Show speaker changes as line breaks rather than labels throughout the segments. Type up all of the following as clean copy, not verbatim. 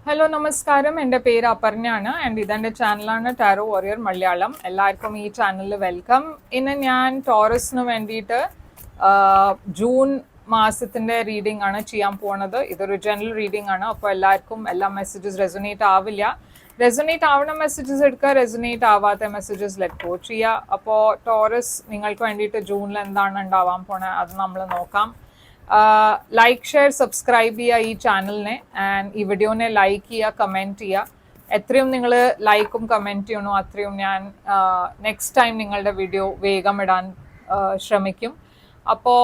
Hello നമസ്കാരം, എൻ്റെ പേര് അപർണയാണ് ആൻഡ് ഇതെൻ്റെ ചാനലാണ് ടാരോ വാരിയർ മലയാളം. എല്ലാവർക്കും ഈ ചാനലിൽ വെൽക്കം. ഇന്ന് ഞാൻ ടോറസിന് വേണ്ടിയിട്ട് ജൂൺ മാസത്തിൻ്റെ റീഡിംഗ് ആണ് ചെയ്യാൻ പോണത്. ഇതൊരു ജനറൽ റീഡിംഗ് ആണ്, അപ്പോൾ എല്ലാവർക്കും എല്ലാ മെസ്സേജസ് റെസൊനേറ്റ് ആവില്ല. റെസൊനേറ്റ് ആവുന്ന മെസ്സേജസ് എടുക്കുക, റെസൊനേറ്റ് ആവാത്ത മെസ്സേജസ് ലെറ്റ് ഗോ ചെയ്യുക. അപ്പോൾ ടോറസ് നിങ്ങൾക്ക് വേണ്ടിയിട്ട് ജൂണിൽ എന്താണ് ഉണ്ടാവാൻ പോണത് അത് നമ്മൾ നോക്കാം. ലൈക്ക് ഷെയർ സബ്സ്ക്രൈബ് ചെയ്യുക ഈ ചാനലിനെ, ആൻഡ് ഈ വീഡിയോനെ ലൈക്ക് ചെയ്യുക, കമൻറ്റ് ചെയ്യുക. എത്രയും നിങ്ങൾ ലൈക്കും കമൻറ്റ് ചെയ്യണോ അത്രയും ഞാൻ നെക്സ്റ്റ് ടൈം നിങ്ങളുടെ വീഡിയോ വേഗം ഇടാൻ ശ്രമിക്കും. അപ്പോൾ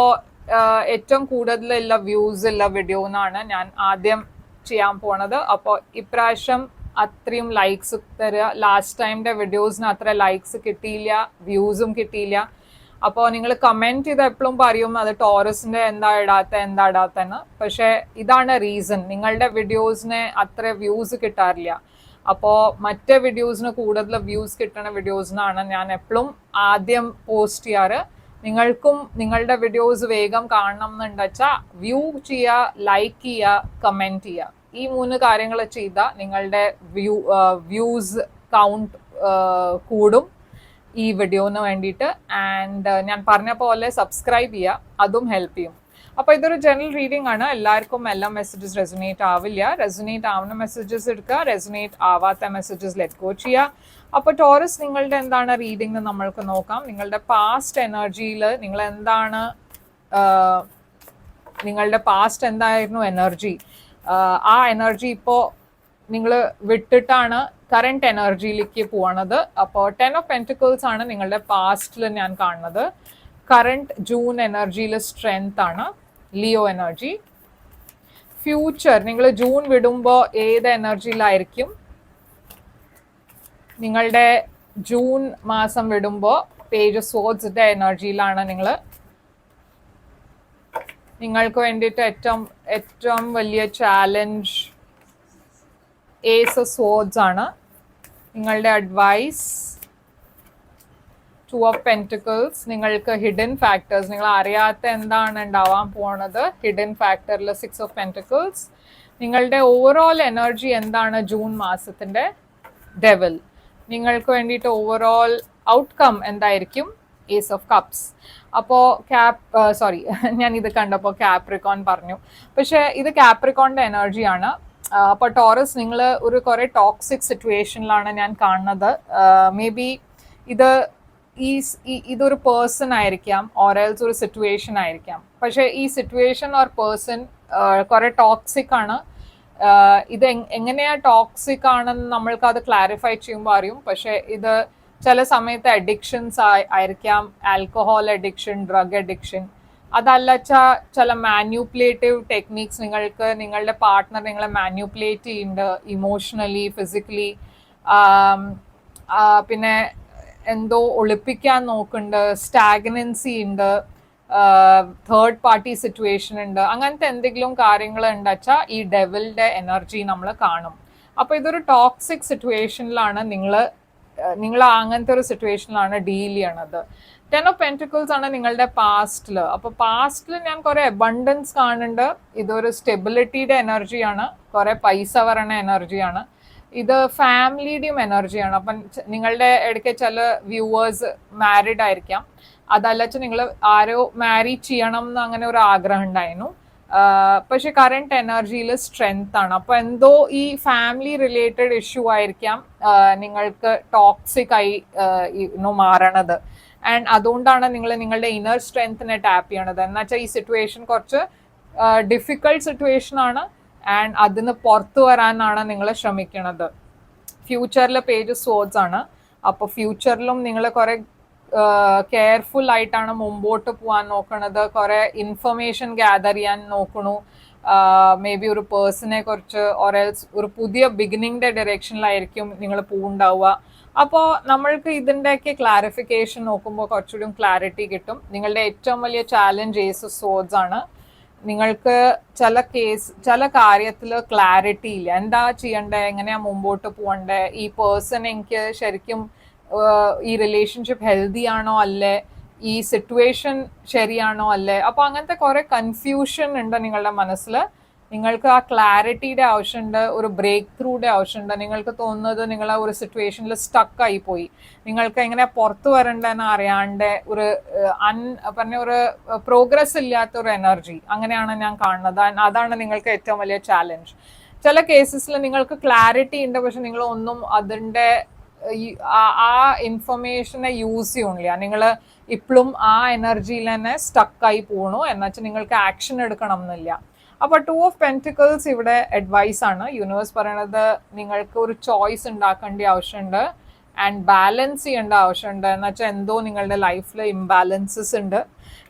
ഏറ്റവും കൂടുതലുള്ള വ്യൂസ് ഉള്ള വീഡിയോ എന്നാണ് ഞാൻ ആദ്യം ചെയ്യാൻ പോണത്. അപ്പോൾ ഇപ്രാവശ്യം അത്രയും ലൈക്സ് തരിക. ലാസ്റ്റ് ടൈമിൻ്റെ വീഡിയോസിന് അത്ര ലൈക്സ് കിട്ടിയില്ല, വ്യൂസും കിട്ടിയില്ല. അപ്പോൾ നിങ്ങൾ കമൻറ്റ് ചെയ്ത് എപ്പോഴും പറയും അത് ടോറസിൻ്റെ എന്താ ഇടാത്തെന്ന്. പക്ഷേ ഇതാണ് റീസൺ, നിങ്ങളുടെ വീഡിയോസിന് അത്ര വ്യൂസ് കിട്ടാറില്ല. അപ്പോൾ മറ്റേ വീഡിയോസിന് കൂടുതൽ വ്യൂസ് കിട്ടുന്ന വീഡിയോസിനാണ് ഞാൻ എപ്പോഴും ആദ്യം പോസ്റ്റ് ചെയ്യാറ്. നിങ്ങൾക്കും നിങ്ങളുടെ വീഡിയോസ് വേഗം കാണണം എന്നുണ്ടെച്ചാൽ വ്യൂ ചെയ്യുക, ലൈക്ക് ചെയ്യുക, കമൻറ്റ് ചെയ്യുക. ഈ 3 കാര്യങ്ങൾ ചെയ്താൽ നിങ്ങളുടെ വ്യൂസ് കൗണ്ട് കൂടും ഈ വീഡിയോന് വേണ്ടിയിട്ട്. ആൻഡ് ഞാൻ പറഞ്ഞ പോലെ സബ്സ്ക്രൈബ് ചെയ്യുക, അതും ഹെൽപ്പ് ചെയ്യും. അപ്പോൾ ഇതൊരു ജനറൽ റീഡിംഗ് ആണ്, എല്ലാവർക്കും എല്ലാ മെസ്സേജസ് റെസൊനേറ്റ് ആവില്ല. റെസൊനേറ്റ് ആവുന്ന മെസ്സേജസ് എടുക്കുക, റെസൊനേറ്റ് ആവാത്ത മെസ്സേജസ് ലെറ്റ് ഗോ ചെയ്യുക. അപ്പോൾ ടോറസ് നിങ്ങളുടെ എന്താണ് റീഡിംഗ് എന്ന് നമ്മൾക്ക് നോക്കാം. നിങ്ങളുടെ പാസ്റ്റ് എനർജിയിൽ നിങ്ങൾ എന്താണ്, നിങ്ങളുടെ പാസ്റ്റ് എന്തായിരുന്നു എനർജി, ആ എനർജി ഇപ്പോൾ നിങ്ങൾ വിട്ടിട്ടാണ് കറണ്ട് എനർജിയിലേക്ക് പോകണത്. അപ്പോൾ 10 ഓഫ് പെൻറ്റിക്കിൾസ് ആണ് നിങ്ങളുടെ പാസ്റ്റിൽ ഞാൻ കാണുന്നത്. കറണ്ട് ജൂൺ എനർജിയിൽ സ്ട്രെങ്ത് ആണ്, ലിയോ എനർജി. ഫ്യൂച്ചർ നിങ്ങൾ ജൂൺ വിടുമ്പോൾ ഏത് എനർജിയിലായിരിക്കും? നിങ്ങളുടെ ജൂൺ മാസം വിടുമ്പോൾ പേജ് ഓഫ് സ്വോർഡ്സിൻ്റെ എനർജിയിലാണ് നിങ്ങൾക്ക് വേണ്ടിയിട്ട് ഏറ്റവും വലിയ ചാലഞ്ച് ഏസ് ഓഫ് സ്വോർഡ്സ് ആണ്. നിങ്ങളുടെ അഡ്വൈസ് 2 ഓഫ് പെൻറ്റിക്കിൾസ്. നിങ്ങൾക്ക് ഹിഡൻ ഫാക്ടേഴ്സ്, നിങ്ങൾ അറിയാത്ത എന്താണ് ഉണ്ടാവാൻ പോണത് ഹിഡൻ ഫാക്ടറിൽ 6 ഓഫ് പെൻറ്റിക്കിൾസ്. നിങ്ങളുടെ ഓവറോൾ എനർജി എന്താണ് ജൂൺ മാസത്തിൻ്റെ? ഡെവിൽ. നിങ്ങൾക്ക് വേണ്ടിയിട്ട് ഓവറോൾ ഔട്ട്കം എന്തായിരിക്കും? Ace of cups. അപ്പോൾ ഞാൻ ഇത് കണ്ടപ്പോൾ കാപ്രിക്കോൺ പറഞ്ഞു, പക്ഷേ ഇത് കാപ്രിക്കോണിൻ്റെ എനർജിയാണ്. അപ്പോൾ ടോറസ് നിങ്ങൾ ഒരു കുറേ ടോക്സിക് സിറ്റുവേഷനിലാണ് ഞാൻ കാണുന്നത്. മേ ബി ഇതൊരു പേഴ്സൺ ആയിരിക്കാം, ഓറൽസ് ഒരു സിറ്റുവേഷൻ ആയിരിക്കാം. പക്ഷേ ഈ സിറ്റുവേഷൻ ഓർ പേഴ്സൺ കുറേ ടോക്സിക് ആണ്. ഇത് എങ്ങനെയാണ് ടോക്സിക് ആണെന്ന് നമ്മൾക്കത് ക്ലാരിഫൈ ചെയ്യുമ്പോൾ അറിയും. പക്ഷേ ഇത് ചില സമയത്ത് അഡിക്ഷൻസ് ആയിരിക്കാം, ആൽക്കഹോൾ അഡിക്ഷൻ, ഡ്രഗ് അഡിക്ഷൻ. അതല്ല ചില മാന്യൂപ്പുലേറ്റീവ് ടെക്നീക്സ്, നിങ്ങളുടെ പാർട്ട്ണർ നിങ്ങളെ മാന്യൂപ്പുലേറ്റ് ചെയ്യുന്നുണ്ട് ഇമോഷണലി, ഫിസിക്കലി. പിന്നെ എന്തോ ഒളിപ്പിക്കാൻ നോക്കുന്നുണ്ട്, സ്റ്റാഗ്നൻസി ഉണ്ട്, തേർഡ് പാർട്ടി സിറ്റുവേഷൻ ഉണ്ട്. അങ്ങനത്തെ എന്തെങ്കിലും കാര്യങ്ങൾ ഉണ്ടെച്ചാൽ ഈ ഡെവിലിൻ്റെ എനർജി നമ്മൾ കാണും. അപ്പോൾ ഇതൊരു ടോക്സിക് സിറ്റുവേഷനിലാണ് നിങ്ങൾ അങ്ങനത്തെ ഒരു സിറ്റുവേഷനിലാണ് ഡീൽ ചെയ്യണത്. 10 ഓഫ് പെൻറ്റിക്കിൾസ് ആണ് നിങ്ങളുടെ പാസ്റ്റിൽ. അപ്പോൾ പാസ്റ്റിൽ ഞാൻ കുറേ അബണ്ടൻസ് കാണുന്നുണ്ട്. ഇതൊരു സ്റ്റെബിലിറ്റിയുടെ എനർജിയാണ്, കുറേ പൈസ വരണ എനർജിയാണ്. ഇത് ഫാമിലിയുടെയും എനർജിയാണ്. അപ്പം നിങ്ങളുടെ ഇടയ്ക്ക് ചില വ്യൂവേഴ്സ് മാരിഡ് ആയിരിക്കാം, അതല്ല നിങ്ങൾ ആരോ മാരി ചെയ്യണം എന്ന് അങ്ങനെ ഒരു ആഗ്രഹം ഉണ്ടായിരുന്നു. പക്ഷെ കറണ്ട് എനർജിയിൽ സ്ട്രെങ്ത് ആണ്. അപ്പോൾ എന്തോ ഈ ഫാമിലി റിലേറ്റഡ് ഇഷ്യൂ ആയിരിക്കാം നിങ്ങൾക്ക് ടോക്സിക് ആയി മാറണത്. ആൻഡ് അതുകൊണ്ടാണ് നിങ്ങളുടെ ഇന്നർ സ്ട്രെങ്ത്തിനെ ടാപ്പ് ചെയ്യണത്. എന്നുവെച്ചാൽ ഈ സിറ്റുവേഷൻ കുറച്ച് ഡിഫിക്കൾട്ട് സിറ്റുവേഷൻ ആണ്, ആൻഡ് അതിന് പുറത്തു വരാനാണ് നിങ്ങൾ ശ്രമിക്കണത്. ഫ്യൂച്ചറിൽ പേജ് സ്വോർഡ്സ് ആണ്. അപ്പോൾ ഫ്യൂച്ചറിലും നിങ്ങൾ കുറേ കെയർഫുൾ ആയിട്ടാണ് മുമ്പോട്ട് പോകാൻ നോക്കണത്. കുറേ ഇൻഫർമേഷൻ ഗ്യാദർ ചെയ്യാൻ നോക്കണു. മേ ബി ഒരു പേഴ്സണെ കുറിച്ച് ഓറെൽസ് ഒരു പുതിയ ബിഗിനിങ്ങിൻ്റെ ഡയറക്ഷനിലായിരിക്കും നിങ്ങൾ പോകുന്നുണ്ടാവുക. അപ്പോൾ നമ്മൾക്ക് ഇതിൻ്റെയൊക്കെ ക്ലാരിഫിക്കേഷൻ നോക്കുമ്പോൾ കുറച്ചുകൂടി ക്ലാരിറ്റി കിട്ടും. നിങ്ങളുടെ ഏറ്റവും വലിയ ചാലഞ്ച് ഏസ് ഓഫ് സ്വോർഡ്സ് ആണ്. നിങ്ങൾക്ക് ചില കാര്യത്തിൽ ക്ലാരിറ്റി ഇല്ല, എന്താ ചെയ്യണ്ടേ, എങ്ങനെയാണ് മുമ്പോട്ട് പോകണ്ടേ, ഈ പേഴ്സൺ എനിക്ക് ശരിക്കും ഈ റിലേഷൻഷിപ്പ് ഹെൽത്തി ആണോ അല്ലേ, ഈ സിറ്റുവേഷൻ ശരിയാണോ അല്ലേ. അപ്പോൾ അങ്ങനത്തെ കുറേ കൺഫ്യൂഷൻ ഉണ്ട് നിങ്ങളുടെ മനസ്സിൽ. നിങ്ങൾക്ക് ആ ക്ലാരിറ്റിയുടെ ആവശ്യമുണ്ട്, ഒരു ബ്രേക്ക് ത്രൂയുടെ ആവശ്യമുണ്ട്. നിങ്ങൾക്ക് തോന്നുന്നത് നിങ്ങൾ ഒരു സിറ്റുവേഷനിൽ സ്റ്റക്കായി പോയി, നിങ്ങൾക്ക് എങ്ങനെ പുറത്തു വരണ്ടെന്ന് അറിയാണ്ട് ഒരു പറഞ്ഞ ഒരു പ്രോഗ്രസ് ഇല്ലാത്ത ഒരു എനർജി, അങ്ങനെയാണ് ഞാൻ കാണുന്നത്. അതാണ് നിങ്ങൾക്ക് ഏറ്റവും വലിയ ചാലഞ്ച്. ചില കേസസിൽ നിങ്ങൾക്ക് ക്ലാരിറ്റി ഉണ്ട്, പക്ഷെ നിങ്ങൾ ഒന്നും അതിൻ്റെ ആ ഇൻഫർമേഷനെ യൂസ് ചെയ്യണില്ല. നിങ്ങൾ ഇപ്പോഴും ആ എനർജിയിൽ തന്നെ സ്റ്റക്കായി പോകണു, എന്നുവെച്ചാൽ നിങ്ങൾക്ക് ആക്ഷൻ എടുക്കണം എന്നില്ല. അപ്പോൾ 2 ഓഫ് പെൻറ്റിക്കിൾസ് ഇവിടെ അഡ്വൈസ് ആണ്. യൂണിവേഴ്സ് പറയണത് നിങ്ങൾക്ക് ഒരു ചോയ്സ് ഉണ്ടാക്കേണ്ട ആവശ്യമുണ്ട് ആൻഡ് ബാലൻസ് ചെയ്യേണ്ട ആവശ്യമുണ്ട്. എന്ന് വെച്ചാൽ എന്തോ നിങ്ങളുടെ ലൈഫിൽ ഇംബാലൻസസ് ഉണ്ട്.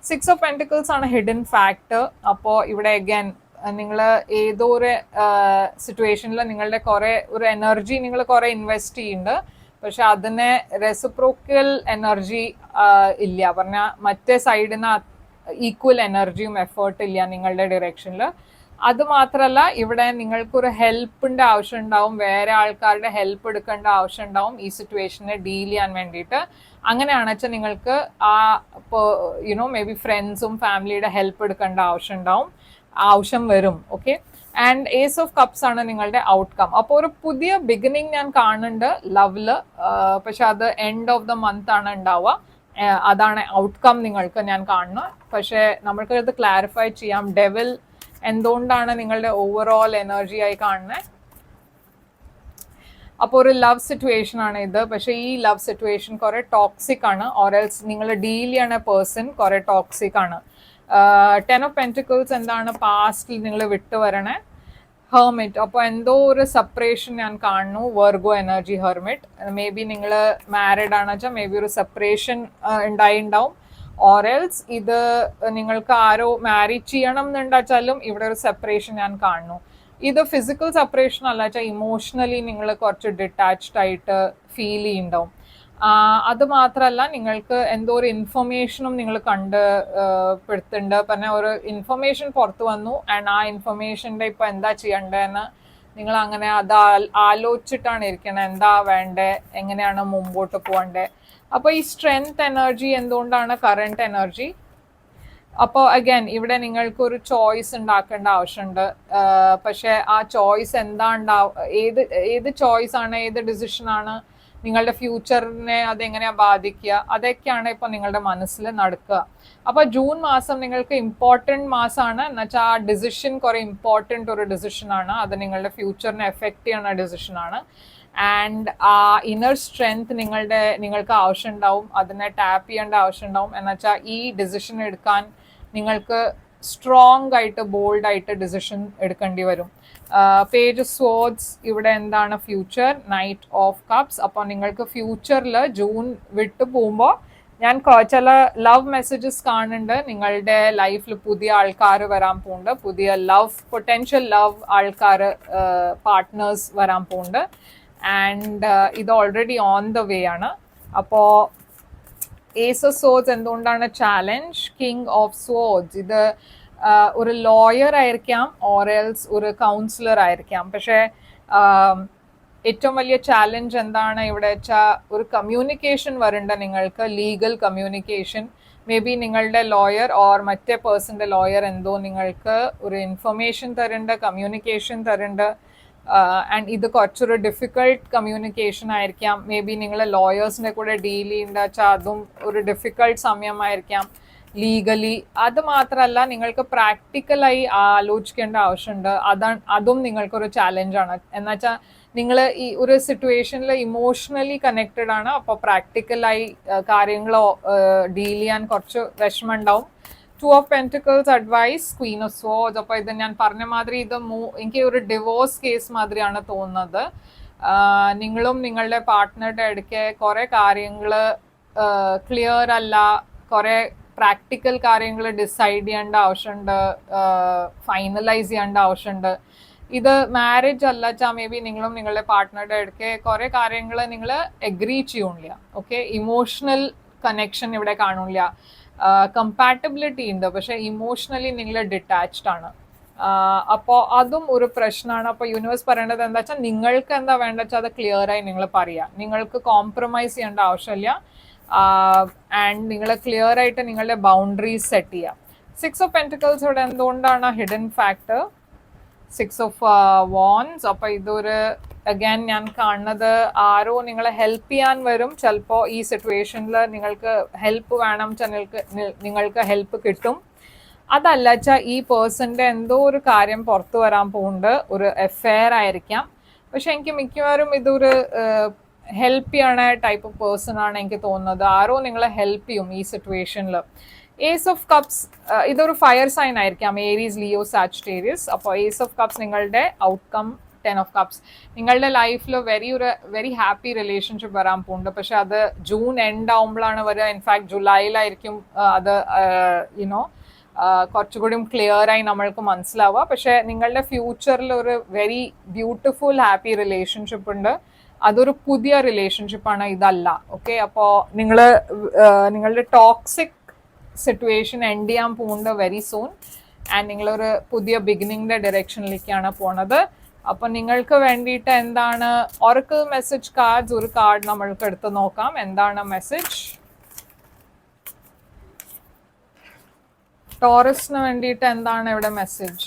6 ഓഫ് പെൻറ്റിക്കിൾസ് ആണ് ഹിഡൻ ഫാക്ടർ. അപ്പോൾ ഇവിടെ അഗൈൻ നിങ്ങൾ ഏതോ ഒരു സിറ്റുവേഷനിൽ നിങ്ങളുടെ കുറേ ഒരു എനർജി നിങ്ങൾ കുറേ ഇൻവെസ്റ്റ് ചെയ്യുന്നുണ്ട്, പക്ഷെ അതിന് റെസിപ്രോക്കൽ എനർജി ഇല്ല. പറഞ്ഞാൽ മറ്റേ സൈഡിൽ നിന്ന് ഈക്വൽ എനർജിയും എഫേർട്ട് ഇല്ല നിങ്ങളുടെ ഡിറക്ഷനിൽ. അത് മാത്രമല്ല, ഇവിടെ നിങ്ങൾക്കൊരു ഹെൽപ്പിൻ്റെ ആവശ്യം ഉണ്ടാവും, വേറെ ആൾക്കാരുടെ ഹെൽപ്പ് എടുക്കേണ്ട ആവശ്യം ഉണ്ടാവും ഈ സിറ്റുവേഷനെ ഡീൽ ചെയ്യാൻ വേണ്ടിയിട്ട്. അങ്ങനെയാണെന്ന് വെച്ചാൽ നിങ്ങൾക്ക് ആ യുനോ മേ ബി ഫ്രണ്ട്സും ഫാമിലിയുടെ ഹെൽപ്പ് എടുക്കേണ്ട ആവശ്യം വരും. Okay, and ace of cups ആണ് നിങ്ങളുടെ ഔട്ട്കം. അപ്പോൾ ഒരു പുതിയ ബിഗിനിങ് ഞാൻ കാണുന്നുണ്ട് ലവില്, പക്ഷെ അത് എൻഡ് ഓഫ് ദ മന്ത് ആണ് ഉണ്ടാവുക. അതാണ് ഔട്ട്കം നിങ്ങൾക്ക് ഞാൻ കാണുന്നത്. പക്ഷെ നമ്മൾക്കത് ക്ലാരിഫൈ ചെയ്യാം, ഡെവിൽ എന്തുകൊണ്ടാണ് നിങ്ങളുടെ ഓവറോൾ എനർജി ആയി കാണുന്നത്. അപ്പോൾ ഒരു ലവ് സിറ്റുവേഷൻ ആണ് ഇത്, പക്ഷെ ഈ ലവ് സിറ്റുവേഷൻ കുറെ ടോക്സിക് ആണ്, ഓർഎൽസ് നിങ്ങൾ ഡീൽ ചെയ്യണ പേഴ്സൺ കുറെ ടോക്സിക് ആണ്. 10 ഓഫ് പെൻറ്റിക്കിൾസ് എന്താണ്, പാസ്റ്റിൽ നിങ്ങൾ വിട്ടുവരണേ. ഹെർമിറ്റ്, അപ്പോൾ എന്തോ ഒരു സെപ്പറേഷൻ ഞാൻ കാണുന്നു. Virgo energy hermit, may be നിങ്ങൾ മാരീഡ് ആണെന്ന് വെച്ചാൽ മേ ബി ഒരു സെപ്പറേഷൻ ഉണ്ടാവും. ഓറൽസ് ഇത് നിങ്ങൾക്ക് ആരോ മാരേജ് ചെയ്യണം എന്നുണ്ടാച്ചാലും ഇവിടെ ഒരു സെപ്പറേഷൻ ഞാൻ കാണുന്നു. ഇത് ഫിസിക്കൽ സെപ്പറേഷൻ അല്ല വെച്ചാൽ ഇമോഷണലി നിങ്ങൾ കുറച്ച് ഡിറ്റാച്ച്ഡ് ആയിട്ട് ഫീൽ ചെയ്യുന്നുണ്ടാവും. അത് മാത്രമല്ല, നിങ്ങൾക്ക് എന്തോ ഒരു ഇൻഫർമേഷനും നിങ്ങൾ കണ്ടുപിടുത്തുന്നുണ്ട്. പറഞ്ഞ ഒരു ഇൻഫർമേഷൻ പുറത്തു വന്നു ആൻഡ് ആ ഇൻഫർമേഷൻ്റെ ഇപ്പോൾ എന്താ ചെയ്യേണ്ടതെന്ന് നിങ്ങൾ അങ്ങനെ അത് ആലോചിച്ചിട്ടാണ് ഇരിക്കണത്, എന്താ വേണ്ടേ, എങ്ങനെയാണ് മുമ്പോട്ട് പോകേണ്ടത്. അപ്പോൾ ഈ സ്ട്രെങ്ത് എനർജി എന്തുകൊണ്ടാണ് കറണ്ട് എനർജി. അപ്പോൾ അഗൈൻ ഇവിടെ നിങ്ങൾക്കൊരു ചോയ്സ് ഉണ്ടാക്കേണ്ട ആവശ്യമുണ്ട്. പക്ഷേ ആ ചോയ്സ് എന്താ ഏത് ചോയ്സ് ആണ്, ഏത് ഡിസിഷനാണ് നിങ്ങളുടെ ഫ്യൂച്ചറിനെ അതെങ്ങനെയാണ് ബാധിക്കുക, അതൊക്കെയാണ് ഇപ്പോൾ നിങ്ങളുടെ മനസ്സിൽ നടക്കുക. അപ്പോൾ ജൂൺ മാസം നിങ്ങൾക്ക് ഇമ്പോർട്ടൻറ്റ് മാസമാണ്. എന്നുവെച്ചാൽ ആ ഡിസിഷൻ കുറേ ഇമ്പോർട്ടൻ്റ് ഒരു ഡിസിഷനാണ്, അത് നിങ്ങളുടെ ഫ്യൂച്ചറിനെ എഫക്റ്റ് ചെയ്യുന്ന ഡിസിഷനാണ്. ആൻഡ് ആ ഇന്നർ സ്ട്രെങ്ത് നിങ്ങൾക്ക് ആവശ്യമുണ്ടാവും, അതിനെ ടാപ്പ് ചെയ്യേണ്ട ആവശ്യമുണ്ടാവും. എന്നുവെച്ചാൽ ഈ ഡിസിഷൻ എടുക്കാൻ നിങ്ങൾക്ക് സ്ട്രോങ് ആയിട്ട് ബോൾഡായിട്ട് ഡിസിഷൻ എടുക്കേണ്ടി വരും. പേജ് ഓഫ് സ്വോർഡ്സ് ഇവിടെ എന്താണ്, ഫ്യൂച്ചർ, നൈറ്റ് ഓഫ് കപ്സ്. അപ്പോൾ നിങ്ങൾക്ക് ഫ്യൂച്ചറിൽ ജൂൺ വിട്ടു പോകുമ്പോൾ ഞാൻ ചില ലവ് മെസ്സേജസ് കാണുന്നുണ്ട്. നിങ്ങളുടെ ലൈഫിൽ പുതിയ ആൾക്കാർ വരാൻ പോകുന്നുണ്ട്, പുതിയ പൊട്ടൻഷ്യൽ ലവ് ആൾക്കാർ, പാർട്ട്നേഴ്സ് വരാൻ പോകുന്നുണ്ട്. ആൻഡ് ഇത് ഓൾറെഡി ഓൺ ദ വേ ആണ്. അപ്പോൾ ഏസ് ഓഫ് സോർഡ്സ് എന്തുകൊണ്ടാണ് ചാലഞ്ച്, കിങ് ഓഫ് സോർഡ്സ് ഇത് ഒരു ലോയർ ആയിരിക്കാം ഓറൽസ് ഒരു കൗൺസിലർ ആയിരിക്കാം. പക്ഷേ ഏറ്റവും വലിയ ചാലഞ്ച് എന്താണ് ഇവിടെ വെച്ചാൽ ഒരു കമ്മ്യൂണിക്കേഷൻ വരണ്ട നിങ്ങൾക്ക്, ലീഗൽ കമ്മ്യൂണിക്കേഷൻ. മേ ബി നിങ്ങളുടെ ലോയർ ഓർ മറ്റേ പേഴ്സൻ്റെ ലോയർ എന്തോ നിങ്ങൾക്ക് ഒരു ഇൻഫർമേഷൻ തരുന്നുണ്ട്, കമ്മ്യൂണിക്കേഷൻ തരുന്നുണ്ട്. ആൻഡ് ഇത് കുറച്ചൊരു ഡിഫിക്കൾട്ട് കമ്മ്യൂണിക്കേഷൻ ആയിരിക്കാം. മേ ബി നിങ്ങൾ ലോയേഴ്സിൻ്റെ കൂടെ ഡീൽ ചെയ്യേണ്ട വെച്ചാൽ അതും ഒരു ഡിഫിക്കൾട്ട് സമയമായിരിക്കാം ലീഗലി. അത് മാത്രമല്ല, നിങ്ങൾക്ക് പ്രാക്ടിക്കലായി ആലോചിക്കേണ്ട ആവശ്യമുണ്ട്. അതും നിങ്ങൾക്കൊരു ചാലഞ്ചാണ്. എന്നുവെച്ചാൽ നിങ്ങൾ ഈ ഒരു സിറ്റുവേഷനിൽ ഇമോഷണലി കണക്റ്റഡ് ആണ്. അപ്പോൾ പ്രാക്ടിക്കലായി കാര്യങ്ങൾ ഡീൽ ചെയ്യാൻ കുറച്ച് വിഷമം ഉണ്ടാവും. 2 of pentacles advice, queen of swords. അപ്പോൾ ഇത് ഞാൻ പറഞ്ഞ മാതിരി ഇത് എനിക്ക് ഒരു ഡിവോഴ്സ് കേസ് മാതിരിയാണ് തോന്നുന്നത്. നിങ്ങളും നിങ്ങളുടെ പാർട്ട്ണറുടെ ഇടയ്ക്ക് കുറേ കാര്യങ്ങൾ ക്ലിയർ അല്ല, കുറേ പ്രാക്ടിക്കൽ കാര്യങ്ങൾ ഡിസൈഡ് ചെയ്യേണ്ട ആവശ്യമുണ്ട്, ഫൈനലൈസ് ചെയ്യേണ്ട ആവശ്യമുണ്ട്. ഇത് മാരേജ് അല്ല വെച്ചാൽ മേ ബി നിങ്ങളും നിങ്ങളുടെ പാർട്ട്ണറുടെ ഇടയ്ക്ക് കുറേ കാര്യങ്ങൾ നിങ്ങൾ എഗ്രി ചെയ്യണില്ല. ഓക്കെ, ഇമോഷണൽ കണക്ഷൻ ഇവിടെ കാണില്ല, കമ്പാറ്റബിലിറ്റി ഉണ്ട്, പക്ഷെ ഇമോഷണലി നിങ്ങൾ ഡിറ്റാച്ച്ഡ് ആണ്. അപ്പോൾ അതും ഒരു പ്രശ്നമാണ്. അപ്പോൾ യൂണിവേഴ്സ് പറയേണ്ടത് എന്താ വെച്ചാൽ നിങ്ങൾക്ക് എന്താ വേണ്ട വെച്ചാൽ അത് ക്ലിയറായി നിങ്ങൾ പറയുക. നിങ്ങൾക്ക് കോംപ്രമൈസ് ചെയ്യേണ്ട ആവശ്യമില്ല. ആൻഡ് നിങ്ങൾ ക്ലിയർ ആയിട്ട് നിങ്ങളുടെ ബൗണ്ടറീസ് സെറ്റ് ചെയ്യുക. 6 ഓഫ് പെൻറ്റിക്കിൾസ് ഇവിടെ എന്തുകൊണ്ടാണ് hidden factor. Six of wands. അപ്പൊ ഇതൊരു അഗൈൻ ഞാൻ കാണുന്നത് ആരോ നിങ്ങളെ ഹെൽപ്പ് ചെയ്യാൻ വരും. ചിലപ്പോൾ ഈ സിറ്റുവേഷനിൽ നിങ്ങൾക്ക് ഹെൽപ്പ് വേണം, നിങ്ങൾക്ക് ഹെൽപ്പ് കിട്ടും. അതല്ല വെച്ചാൽ ഈ പേഴ്സന്റെ എന്തോ ഒരു കാര്യം പുറത്തു വരാൻ പോകുന്നുണ്ട്, ഒരു അഫെയർ ആയിരിക്കാം. പക്ഷെ എനിക്ക് മിക്കവാറും ഇതൊരു ഹെൽപ്പ് ചെയ്യണ ടൈപ്പ് ഓഫ് പേഴ്സൺ ആണ് എനിക്ക് തോന്നുന്നത്. ആരോ നിങ്ങളെ ഹെൽപ്പ് ചെയ്യും ഈ സിറ്റുവേഷനിൽ. ഏസ് ഓഫ് കപ്സ് ഇതൊരു ഫയർ സൈൻ ആയിരിക്കാം, ഏരീസ്, ലിയോ, സാജിറ്റേറിയസ്. അപ്പോൾ ഏസ് ഓഫ് കപ്സ് നിങ്ങളുടെ ഔട്ട്കം, 10 ഓഫ് കപ്സ് നിങ്ങളുടെ ലൈഫിൽ വെരി ഹാപ്പി റിലേഷൻഷിപ്പ് വരാൻ പോകുന്നുണ്ട്. പക്ഷെ അത് ജൂൺ എൻഡ് ആവുമ്പോഴാണ് വരിക. ഇൻഫാക്ട് ജൂലൈയിലായിരിക്കും അത് യുനോ കുറച്ചുകൂടി ക്ലിയർ ആയി നമ്മൾക്ക് മനസ്സിലാവുക. പക്ഷെ നിങ്ങളുടെ ഫ്യൂച്ചറിൽ ഒരു വെരി ബ്യൂട്ടിഫുൾ ഹാപ്പി റിലേഷൻഷിപ്പ് ഉണ്ട്. അതൊരു പുതിയ റിലേഷൻഷിപ്പാണ്, ഇതല്ല. ഓക്കെ, അപ്പോൾ നിങ്ങളുടെ ടോക്സിക് സിറ്റുവേഷൻ എൻഡ് ചെയ്യാൻ പോകുന്നത് വെരി സൂൺ. ആൻഡ് നിങ്ങളൊരു പുതിയ ബിഗിനിങ്ങിന്റെ ഡയറക്ഷനിലേക്കാണ് പോണത്. അപ്പൊ നിങ്ങൾക്ക് വേണ്ടിയിട്ട് എന്താണ് ഒറക്കിൾ മെസ്സേജ് കാർഡ്സ്, ഒരു കാർഡ് നമ്മൾക്ക് എടുത്ത് നോക്കാം. എന്താണ് മെസ്സേജ് ടോറസിന് വേണ്ടിയിട്ട്? എന്താണ് ഇവിടെ message?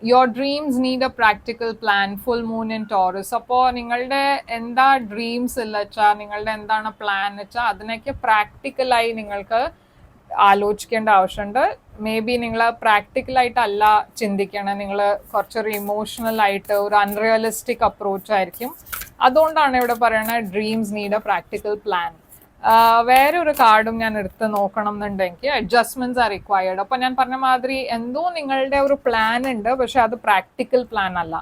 Your dreams need a practical plan, full moon in Taurus. അപ്പോൾ നിങ്ങളുടെ എന്താ ഡ്രീംസ് ഇല്ല വെച്ചാൽ, നിങ്ങളുടെ എന്താണ് പ്ലാൻ വെച്ചാൽ അതിനൊക്കെ പ്രാക്ടിക്കലായി നിങ്ങൾക്ക് ആലോചിക്കേണ്ട ആവശ്യമുണ്ട്. മേ ബി നിങ്ങൾ പ്രാക്ടിക്കലായിട്ടല്ല ചിന്തിക്കണം, നിങ്ങൾ കുറച്ചൊരു ഇമോഷണൽ ആയിട്ട് ഒരു അൺറിയലിസ്റ്റിക് അപ്രോച്ച് ആയിരിക്കും. അതുകൊണ്ടാണ് ഇവിടെ പറയുന്നത് dreams need a practical plan. വേറെ ഒരു കാർഡും ഞാൻ എടുത്ത് നോക്കണം എന്നുണ്ടെങ്കിൽ അഡ്ജസ്റ്റ്മെന്റ്സ് ആർ റിക്വയർഡ്. അപ്പൊ ഞാൻ പറഞ്ഞ മാതിരി എന്തോ നിങ്ങളുടെ ഒരു പ്ലാൻ ഉണ്ട്, പക്ഷെ അത് പ്രാക്ടിക്കൽ പ്ലാൻ അല്ല.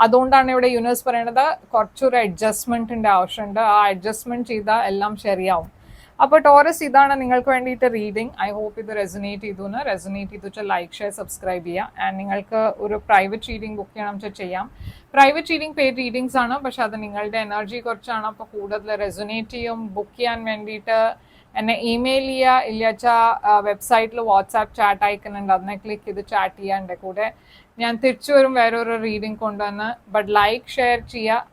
അതുകൊണ്ടാണ് ഇവിടെ യൂണിവേഴ്സ് പറയുന്നത് കുറച്ചൊരു അഡ്ജസ്റ്റ്മെന്റിന്റെ ആവശ്യമുണ്ട്. ആ അഡ്ജസ്റ്റ്മെന്റ് ചെയ്താൽ എല്ലാം ശരിയാവും. അപ്പോൾ ടോറസ്, ഇതാണ് നിങ്ങൾക്ക് വേണ്ടിയിട്ട് റീഡിംഗ്. ഐ ഹോപ്പ് ഇത് റെസനേറ്റ് ചെയ്തു വെച്ചാൽ ലൈക്ക്, ഷെയർ, സബ്സ്ക്രൈബ് ചെയ്യുക. ആൻഡ് നിങ്ങൾക്ക് ഒരു പ്രൈവറ്റ് റീഡിംഗ് ബുക്ക് ചെയ്യണം വെച്ചാൽ ചെയ്യാം. പ്രൈവറ്റ് റീഡിംഗ് പെയ്ഡ് റീഡിങ്സ് ആണ്, പക്ഷെ അത് നിങ്ങളുടെ എനർജി കുറച്ചാണ്. അപ്പോൾ കൂടുതൽ റെസനേറ്റ് ചെയ്യും. ബുക്ക് ചെയ്യാൻ വേണ്ടിയിട്ട് എന്നെ ഇമെയിൽ ചെയ്യുക, ഇല്ലാച്ചാൽ വെബ്സൈറ്റിൽ വാട്സാപ്പ് ചാറ്റ് അയക്കുന്നുണ്ട്, അതിനെ ക്ലിക്ക് ചെയ്ത് ചാറ്റ് ചെയ്യുക. എൻ്റെ കൂടെ ഞാൻ തിരിച്ചു വരും വേറൊരു റീഡിംഗ് കൊണ്ടുവന്ന്. ബട്ട് ലൈക്ക്, ഷെയർ ചെയ്യുക,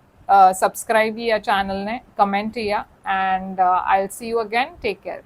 സബ്സ്ക്രൈബ് ചെയ്യുക ചാനലിനെ, കമൻറ്റ് ചെയ്യുക. And I will see you again. Take care.